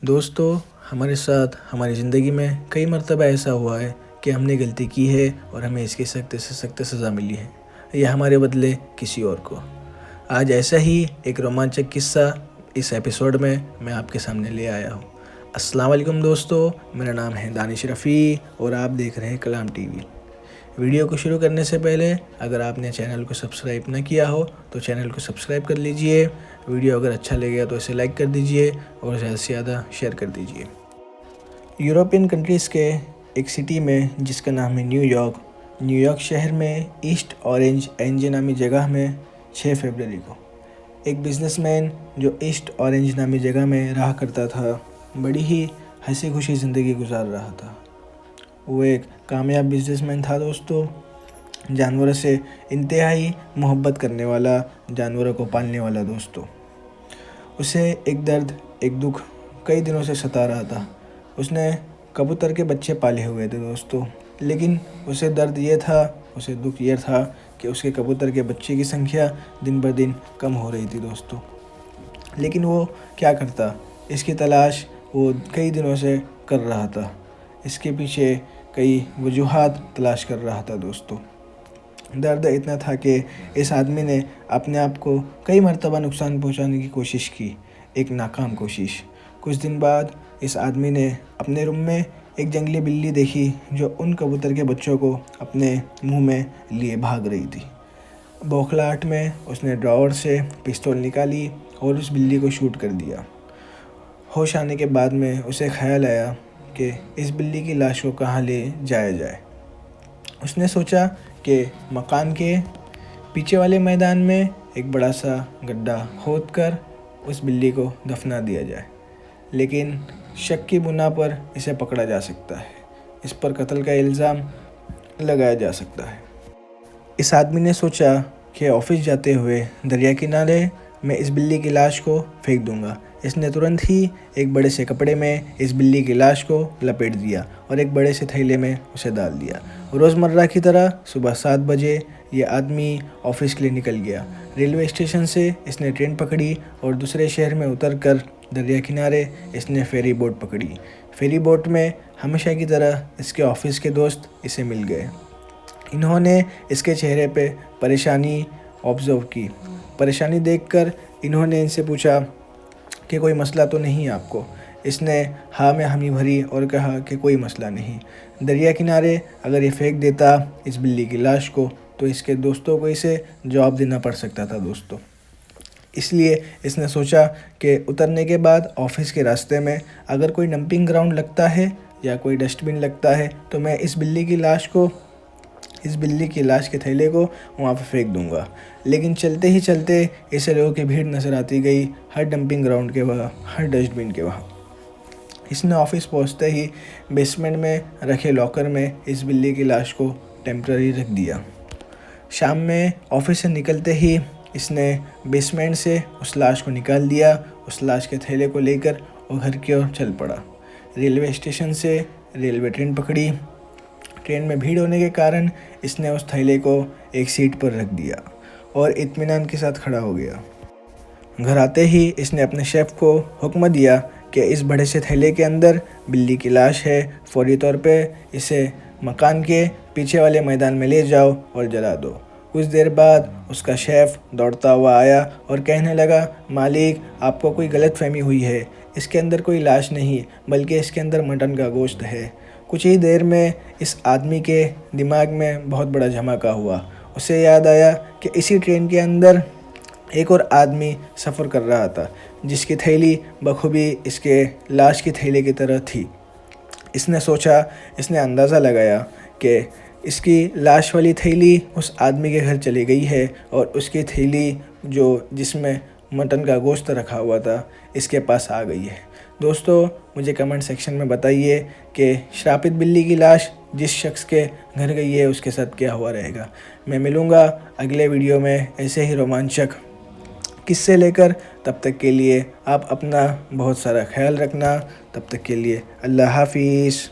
दोस्तों, हमारे साथ हमारी ज़िंदगी में कई मर्तबा ऐसा हुआ है कि हमने गलती की है और हमें इसकी सख्त से सख्त सज़ा मिली है या हमारे बदले किसी और को। आज ऐसा ही एक रोमांचक किस्सा इस एपिसोड में मैं आपके सामने ले आया हूँ। अस्सलाम वालेकुम दोस्तों, मेरा नाम है दानिश रफ़ी और आप देख रहे हैं कलाम टीवी। वीडियो को शुरू करने से पहले अगर आपने चैनल को सब्सक्राइब न किया हो तो चैनल को सब्सक्राइब कर लीजिए। वीडियो अगर अच्छा लगे तो इसे लाइक कर दीजिए और ज़्यादा से ज़्यादा शेयर कर दीजिए। यूरोपियन कंट्रीज़ के एक सिटी में जिसका नाम है न्यूयॉर्क शहर में ईस्ट ऑरेंज एनजे नामी जगह में 6 फरवरी को एक बिजनेसमैन जो ईस्ट ऑरेंज नामी जगह में रहा करता था, बड़ी ही हंसी खुशी ज़िंदगी गुजार रहा था। वो एक कामयाब बिजनेसमैन था दोस्तों, जानवरों से इंतहाई मोहब्बत करने वाला, जानवरों को पालने वाला दोस्तों। उसे एक दर्द, एक दुख कई दिनों से सता रहा था। उसने कबूतर के बच्चे पाले हुए थे दोस्तों, लेकिन उसे दर्द ये था, उसे दुख ये था कि उसके कबूतर के बच्चे की संख्या दिन ब दिन कम हो रही थी दोस्तों। लेकिन वो क्या करता, इसकी तलाश वो कई दिनों से कर रहा था। इसके पीछे कई वजूहात तलाश कर रहा था दोस्तों। दर्द इतना था कि इस आदमी ने अपने आप को कई मर्तबा नुकसान पहुंचाने की कोशिश की, एक नाकाम कोशिश। कुछ दिन बाद इस आदमी ने अपने रूम में एक जंगली बिल्ली देखी जो उन कबूतर के बच्चों को अपने मुंह में लिए भाग रही थी। बौखलाहट में उसने ड्रॉवर से पिस्तौल निकाली और उस बिल्ली को शूट कर दिया। होश आने के बाद में उसे ख्याल आया कि इस बिल्ली की लाश को कहाँ ले जाया जाए। उसने सोचा कि मकान के पीछे वाले मैदान में एक बड़ा सा गड्ढा खोदकर उस बिल्ली को दफना दिया जाए, लेकिन शक की बुना पर इसे पकड़ा जा सकता है, इस पर कत्ल का इल्ज़ाम लगाया जा सकता है। इस आदमी ने सोचा कि ऑफिस जाते हुए दरिया किनारे मैं इस बिल्ली की लाश को फेंक दूंगा। इसने तुरंत ही एक बड़े से कपड़े में इस बिल्ली की लाश को लपेट दिया और एक बड़े से थैले में उसे डाल दिया। रोज़मर्रा की तरह सुबह 7 बजे ये आदमी ऑफिस के लिए निकल गया। रेलवे स्टेशन से इसने ट्रेन पकड़ी और दूसरे शहर में उतरकर दरिया किनारे इसने फेरी बोट पकड़ी। फेरी बोट में हमेशा की तरह इसके ऑफिस के दोस्त इसे मिल गए। इन्होंने इसके चेहरे पे परेशानी ऑब्ज़र्व की। परेशानी देखकर इन्होंने इनसे पूछा कि कोई मसला तो नहीं है आपको। इसने हाँ में हामी भरी और कहा कि कोई मसला नहीं। दरिया किनारे अगर ये फेंक देता इस बिल्ली की लाश को तो इसके दोस्तों को इसे जवाब देना पड़ सकता था दोस्तों। इसलिए इसने सोचा कि उतरने के बाद ऑफिस के रास्ते में अगर कोई डंपिंग ग्राउंड लगता है या कोई डस्टबिन लगता है तो मैं इस बिल्ली की लाश के थैले को वहाँ पर फेंक दूंगा। लेकिन चलते ही चलते इसे लोगों की भीड़ नज़र आती गई, हर डंपिंग ग्राउंड के वहाँ, हर डस्टबिन के वहाँ। इसने ऑफिस पहुँचते ही बेसमेंट में रखे लॉकर में इस बिल्ली की लाश को टेम्पररी रख दिया। शाम में ऑफिस से निकलते ही इसने बेसमेंट से उस लाश को निकाल दिया, उस लाश के थैले को लेकर वो घर की ओर चल पड़ा। रेलवे स्टेशन से रेलवे ट्रेन पकड़ी। ट्रेन में भीड़ होने के कारण इसने उस थैले को एक सीट पर रख दिया और इत्मीनान के साथ खड़ा हो गया। घर आते ही इसने अपने शेफ़ को हुक्म दिया कि इस बड़े से थैले के अंदर बिल्ली की लाश है, फौरी तौर पे इसे मकान के पीछे वाले मैदान में ले जाओ और जला दो। कुछ देर बाद उसका शेफ़ दौड़ता हुआ आया और कहने लगा, मालिक आपको कोई गलतफहमी हुई है, इसके अंदर कोई लाश नहीं बल्कि इसके अंदर मटन का गोश्त है। कुछ ही देर में इस आदमी के दिमाग में बहुत बड़ा धमाका हुआ। उसे याद आया कि इसी ट्रेन के अंदर एक और आदमी सफ़र कर रहा था जिसकी थैली बखूबी इसके लाश की थैले की तरह थी। इसने अंदाज़ा लगाया कि इसकी लाश वाली थैली उस आदमी के घर चली गई है और उसकी थैली जिसमें मटन का गोश्त रखा हुआ था इसके पास आ गई है। दोस्तों, मुझे कमेंट सेक्शन में बताइए कि श्रापित बिल्ली की लाश जिस शख्स के घर गई है उसके साथ क्या हुआ रहेगा। मैं मिलूँगा अगले वीडियो में ऐसे ही रोमांचक किस्से लेकर। तब तक के लिए आप अपना बहुत सारा ख्याल रखना। तब तक के लिए अल्लाह हाफिज़।